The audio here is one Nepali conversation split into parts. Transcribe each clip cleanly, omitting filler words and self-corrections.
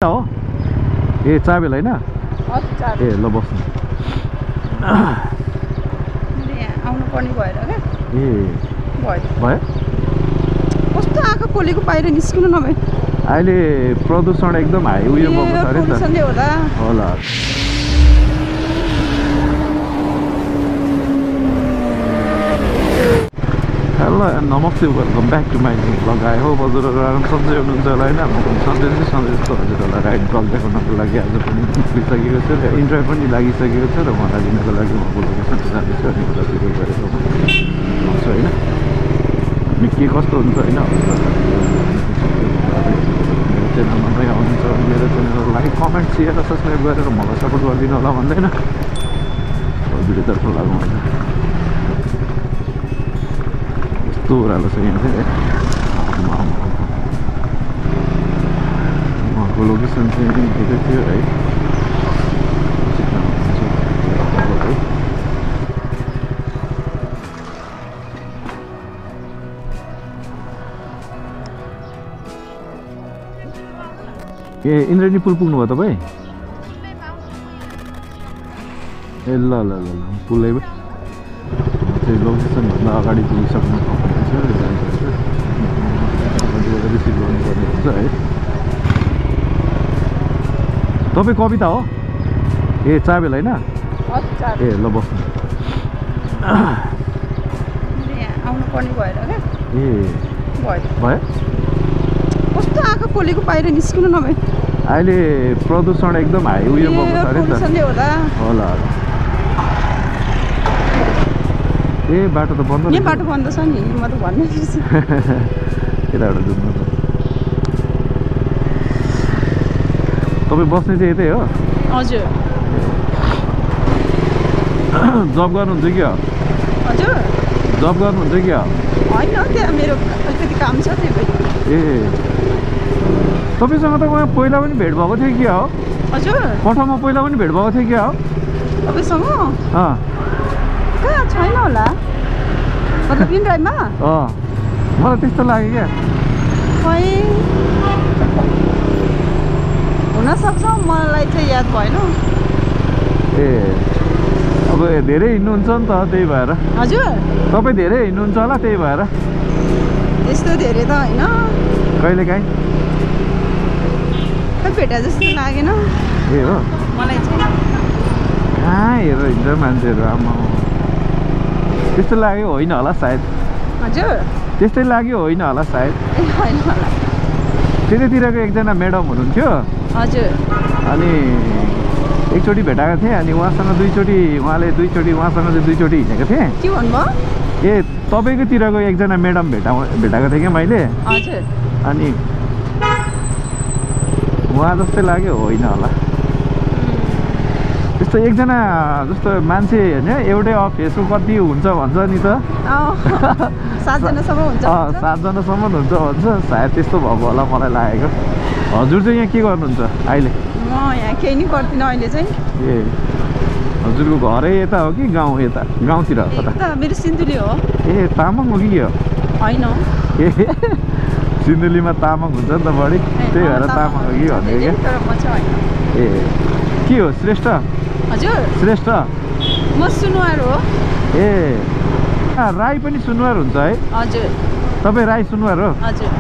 हो ए चाबेल हैन ए ल बस्नु आउनु पर्ने भएर क्या ए भयो कस्तो आँखा पोलेको बाहिर निस्किनु नभए अहिले प्रदूषण एकदम हाई उयो भएको छ अरे नि त होला हेलो नमस्ते welcome back to my vlog. आए हो हजुरहरू आराम सन्चै हुनुहुन्छ होला होइन। म पनि सन्चै जस्तो हजुरहरूलाई राइड ब्लग देखाउनको लागि आज पनि निस्किसकेको छु र इन्ट्रो पनि लागिसकेको छ र मलाई दिनको लागि म लोकेसन जाँदैछु अनि उतातिर गरेको भन्छु होइन। अनि के कस्तो हुन्छ होइन मेरो च्यानलमा नयाँ आउनुहुन्छ भने मेरो च्यानललाई लाइक कमेन्ट सेयर र सब्सक्राइब गरेर मलाई सपोर्ट गरिदिनु होला भन्दैन भिडियोतर्फ लागौँ होइन। यस्तो ओह्रालो छ यहाँ चाहिँ उहाँको लोकेसन चाहिँ दिएको थियो है। ए इन्द्रेणी पुल पुग्नु भयो तपाईँ? ए ल ल ल ल पुलै चाहिँ लोकेसनभन्दा अगाडि पुगिसक्नु पर्नेछ रिसिभ गर्नुपर्ने हुन्छ है। तपाईँ कविता हो ए चाबेल होइन ए ल बस्नु आउनु पर्ने भएर क्या ए भयो कस्तो आँखा पोलेको बाहिर निस्किनु नभए अहिले प्रदूषण एकदम हाई उयो भएको छ अरे नि त होला ए बाटो त बन्द नि बाटो बन्द छ नि म त भन्ने यताबाट जुम्नु तपाईँ बस्ने चाहिँ यतै हो? हजुर जब गर्नुहुन्छ कि हजुर जब गर्नुहुन्छ कि होइन त्यहाँ मेरो अलिकति काम छ त्यही भएर ए तपाईँसँग त उहाँ पहिला पनि भेट भएको थियो कि हो? हजुर पठाउमा पहिला पनि भेट भएको थियो कि हो तपाईँसँग कहाँ छैन होला मतलब इन ड्राइभमा मलाई त्यस्तो लाग्यो क्या खै हुनसक्छ मलाई चाहिँ याद भएन ए अब धेरै हिँड्नुहुन्छ नि त त्यही भएर हजुर तपाईँ धेरै हिँड्नुहुन्छ होला त्यही भएर त्यस्तो धेरै त होइन कहिलेकाहीँ खै भेटा जस्तो लागेन ए हो मलाई चाहिँ कहाँ हेरेर हिँड्छ मान्छेहरू आमा त्यस्तो लाग्यो होइन होला सायद हजुर त्यस्तै लाग्यो होइन होला सायद ए होइन होला त्यतैतिरको एकजना म्याडम हुनुहुन्थ्यो हजुर अनि एकचोटि भेटाएको थिएँ अनि उहाँसँग उहाँले दुईचोटि उहाँसँग चाहिँ दुईचोटि हिँडेको थिएँ के भन्नुभयो ए तपाईँकोतिरको एकजना म्याडम भेटाएको थिएँ क्या मैले हजुर अनि उहाँ जस्तै लाग्यो होइन होला त्यस्तो एकजना जस्तो मान्छे होइन एउटै फेसबुक कति हुन्छ भन्छ नि त 7जनासम्म हुन्छ 7जनासम्म हुन्छ भन्छ सायद त्यस्तो भएको होला मलाई लागेको। हजुर चाहिँ यहाँ के गर्नुहुन्छ अहिले? म यहाँ केही नि गर्दिनँ अहिले चाहिँ ए हजुरको घरै यता हो कि गाउँ यता गाउँतिर कता? मेरो सिन्धुली हो ए तामाङ हो कि के हो? होइन ए सिन्धुलीमा तामाङ हुन्छ नि त बढी त्यही भएर तामाङ हो कि भनेको क्या ए के हो श्रेष्ठ? हजुर श्रेष्ठ म सुनुवार हो ए राई पनि सुनुवार हुन्छ है? हजुर तपाईँ राई सुनुवार हो? हजुर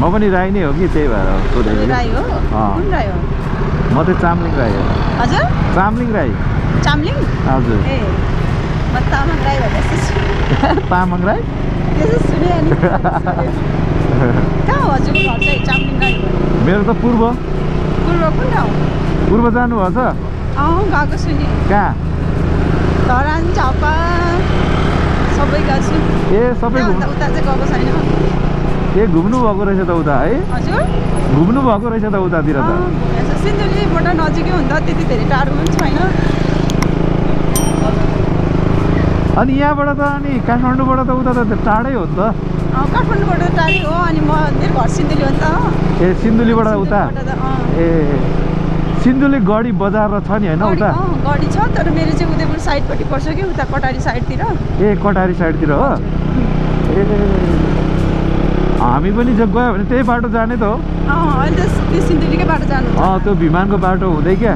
म पनि राई नै हो कि त्यही भएर सोधेको राई हो कुन राई हो? म चाहिँ चामलिङ राई हो। हजुर चामलिङ राई चामलिङ हजुर ए म तामाङ राई भनेको तामाङ राई त्यसो सुने अनि कहाँ हो हजुरको घर चाहिँ चामलिङ राई मेरो त पूर्व कुन ठाउँ? पूर्व जानुभएको छ? गएको छु नि कहाँ? धरान झापा सबै गएको छु ए सबै उता चाहिँ गएको छैन ए घुम्नु भएको रहेछ त उता है? हजुर घुम्नु भएको रहेछ त उतातिर त सिन्धुलीबाट नजिकै हुन्छ त्यति धेरै टाढो पनि छैन अनि यहाँबाट त अनि काठमाडौँबाट त उता त टाढै हो नि त काठमाडौँबाट टाढै हो अनि मेरो घर सिन्धुली हो नि त ए सिन्धुलीबाट उता ए सिन्धुली गढी बजार छ नि होइन उता गढी छ तर मेरो चाहिँ उदयपुर साइडपट्टि पर्छ कि उता कटारी साइडतिर ए कटारी साइडतिर हो ए हामी पनि जब गयो भने त्यही बाटो जाने त हो अहिले त त्यो सिन्धुलीकै बाटो जानु त्यो विमानको बाटो हुँदै क्या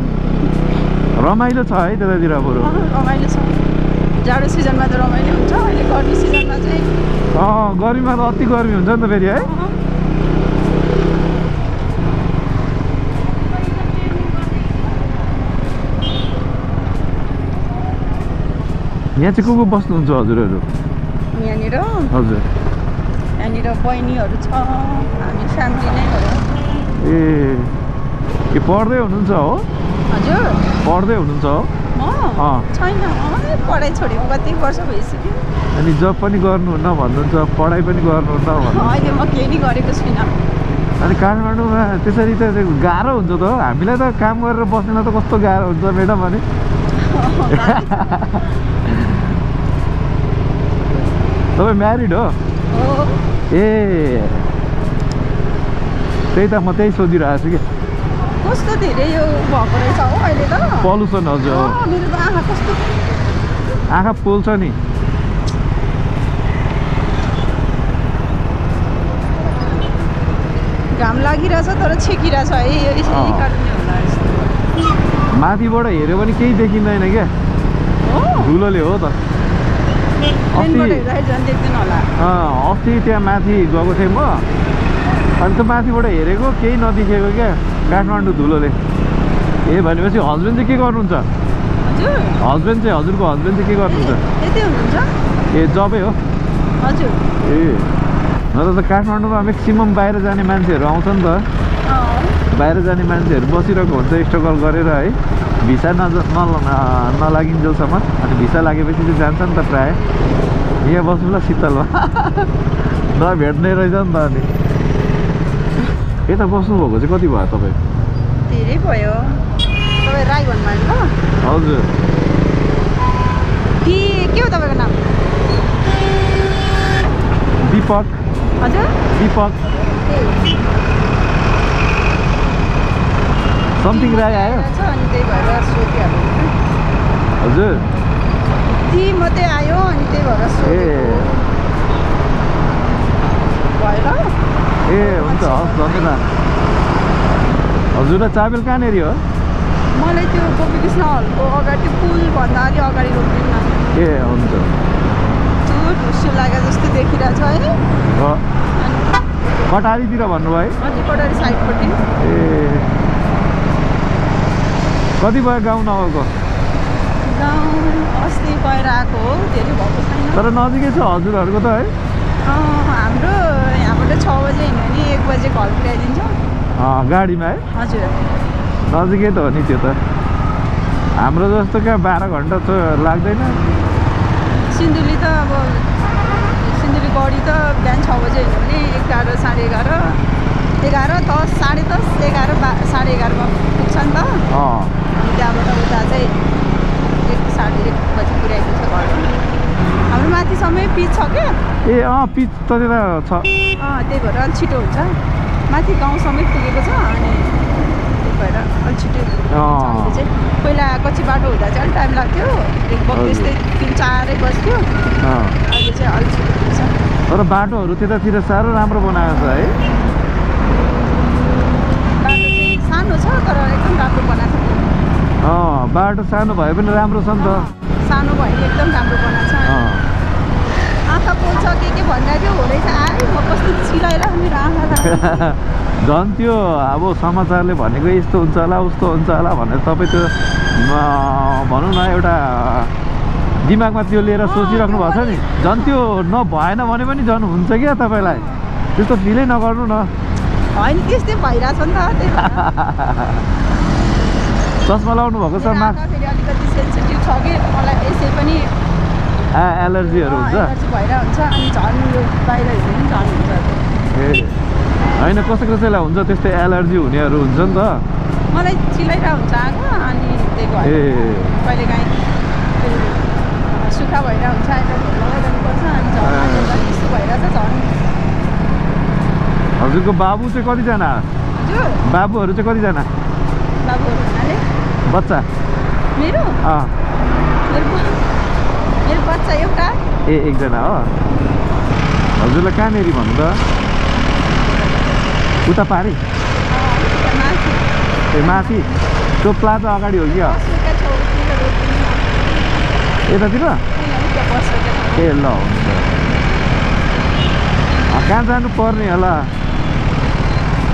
रमाइलो छ है त्यतातिर बरु रमाइलो छ जाडो सिजनमा त रमाइलो हुन्छ अहिले गर्मी सिजनमा चाहिँ गर्मीमा त अति गर्मी हुन्छ नि त फेरि है यहाँ चाहिँ को बस्नुहुन्छ हजुरहरू यहाँनिर हजुर यहाँनिर बहिनीहरू छ हामी फ्यामिली नै हो ए पढ्दै हुनुहुन्छ हो हजुर पढ्दै हुनुहुन्छ हो छैन पढाइ छोडेको कति वर्ष भइसक्यो अनि जब पनि गर्नुहुन्न भन्नुहुन्छ पढाइ पनि गर्नुहुन्न भन्नु अहिले म केही नि गरेको छुइनँ अनि काठमाडौँमा त्यसरी त गाह्रो हुन्छ त हामीलाई त काम गरेर बस्नेलाई त कस्तो गाह्रो हुन्छ म्याडम अनि तपाईँ म्यारिड हो ए त्यही त म त्यही सोधिरहेको छु कि कस्तो धेरै यो भएको रहेछ हो अहिले त पल्युसन हजुर मेरो त आँखा कस्तो आँखा पोल्छ नि घाम लागिरहेछ तर छेकिरहेछ है यो यसरी काट्ने होला यस्तो माथिबाट हेऱ्यो भने केही देखिँदैन क्या धुलोले हो त अस्ति त्यहाँ माथि गएको थिएँ म अनि त माथिबाट हेरेको केही नदेखिएको क्या काठमाडौँ धुलोले ए भनेपछि हस्बेन्ड चाहिँ के गर्नुहुन्छ हस्बेन्ड चाहिँ हजुरको हस्बेन्ड चाहिँ के गर्नुहुन्छ ए जबै हो हजुर ए नत्र त काठमाडौँमा म्याक्सिमम बाहिर जाने मान्छेहरू आउँछ नि त बाहिर जाने मान्छेहरू बसिरहेको हुन्छ स्ट्रगल गरेर है भिसा नलागिन्जेलसम्म अनि भिसा लागेपछि चाहिँ जान्छ नि त प्रायः यहाँ बस्नुला शीतलमा नभेट्ने रहेछ नि त अनि यता बस्नुभएको चाहिँ कति भयो तपाईँ धेरै भयो तपाईँ राई भन्नुभयो नि त हजुर के हो तपाईँको नाम दीपक हजुर दीपक समथिङ राई आयो अनि त्यही भएर सोधिहाल्नु हजुर ती मात्रै आयो अनि त्यही भएर भएर ए हुन्छ हस् धन्यवाद हजुरलाई चाबेल कहाँनिर हो मलाई त्यो गोपीकृष्ण हलको अगाडि पुलभन्दा अलि अगाडि रोकिदिनु न ए हुन्छ ढुस्सु लाग्यो जस्तो देखिरहेछ है कटारीतिर भन्नुभयो है हजुर कटारी साइडपट्टि ए कति भयो गाउँ नभएको गाउँ अस्ति गएर आएको हो धेरै भएको छैन तर नजिकै छ हजुरहरूको त है हाम्रो यहाँबाट 6 बजे हिँड्यो भने 1 बजे घर पुर्याइदिन्छ गाडीमा है हजुर नजिकै त हो नि त्यो त हाम्रो जस्तो क्या 12 घन्टा लाग्दैन सिन्धुली त अब सिन्धुली गढी त बिहान 6 बजे हिँड्यो भने 11 साढे 11 11 10 साढे 10 11 साढे 11मा पुग्छ नि त अनि त्यहाँबाट उता चाहिँ 1 साढे 1 बजी पुर्याइदिन्छ घर हाम्रो माथिसम्मै पिच छ क्या ए पिच त त्यता छ त्यही भएर अलिक छिटो हुन्छ माथि गाउँसम्मै पुगेको छ अनि त्यही भएर अलिक छिटो हुन्छ चाहिँ पहिला कच्ची बाटो हुँदा चाहिँ अलिक टाइम लाग्थ्यो त्यस्तै 3-4 बज्थ्यो अहिले चाहिँ अलिक छिटो हुन्छ तर बाटोहरू त्यतातिर साह्रो राम्रो बनाएको छ है बाटो चाहिँ सानो छ तर एकदम राम्रो बनाएको छ बाटो सानो भए पनि राम्रो छ नि त सानो भयो नि एकदम राम्रो बनाएको छ आँखा पोल्छ के भन्दा थियो हो रहेछ आयो म कस्तो चिलाइरहेको मेरो आँखा झन् त्यो अब समाचारले भनेको यस्तो हुन्छ होला उस्तो हुन्छ होला भनेर तपाईँ त्यो भनौँ न एउटा दिमागमा त्यो लिएर सोचिराख्नु भएको छ नि झन् त्यो नभएन भने पनि झन् हुन्छ क्या तपाईँलाई त्यस्तो फिलै नगर्नु न होइन त्यस्तै भइरहेछ नि त त्यही चस्मा लाउनु भएको छ फेरि अलिकति सेन्सिटिभ छ कि मलाई यसै पनि एलर्जीहरू हुन्छ भइरहेको हुन्छ अनि झन् यो बाहिर हिँड्यो भने झन् हुन्छ ए होइन कसैलाई हुन्छ त्यस्तै एलर्जी हुनेहरू हुन्छ नि त मलाई चिलाइरहेको हुन्छ आँखा अनि त्यही भएर कहिलेकाहीँ सुक्खा भइरहेको हुन्छ लगाइरहनुपर्छ अनि झन् यस्तो भइरहेछ झन् हजुरको बाबु चाहिँ कतिजना हजुर बाबुहरू चाहिँ कतिजना बाबुहरू भन्नाले बच्चा मेरो मेरो बच्चा एउटा ए एकजना हो हजुरलाई कहाँनिर भन्नु त उता पारि माथि ए माथि त्यो प्लाजा अगाडि हो कि बसुका छेउतिर रोक्नु यतातिर त्यहाँ बसुका ए ल हुन्छ कहाँ जानु पर्ने होला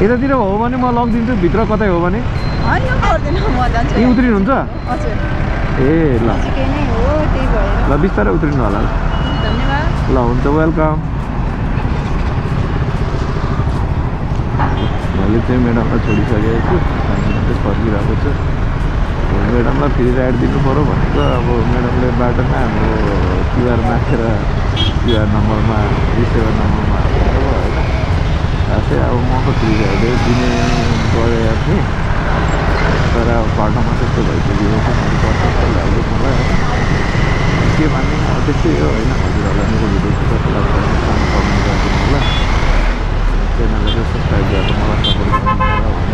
यतातिर हो भने म लगिदिन्छु भित्र कतै हो भने होइन पर्दैन म जान्छु यहीँ उत्रिनुहुन्छ हजुर ए ल नजिकै नै हो त्यही भएर ल बिस्तारै उत्रिनु होला धन्यवाद ल हुन्छ वेलकम मैले चाहिँ म्याडमलाई छोडिसकेको छु हामी चाहिँ फर्किरहेको छु म्याडमलाई फेरि राइड दिनु पऱ्यो भनेको अब म्याडमले बाटोमा हाम्रो क्युआर माथेर क्युआर नम्बरमा रिसिभर नम्बरमा हाल्नु होइन खासै अब म त फ्री राइडै दिने गरेको थिएँ तर अब बाटोमा त्यस्तो भइसकेको छ मैले पर्छ जस्तो लाग्यो मलाई होइन के भन्ने अब त्यस्तै हो होइन हजुरहरूलाई मेरो भिडियो कस्तो लाग्छ कमेन्ट गरिदिनु होला च्यानललाई चाहिँ सब्सक्राइब गरेर मलाई सपोर्ट गर्नु होला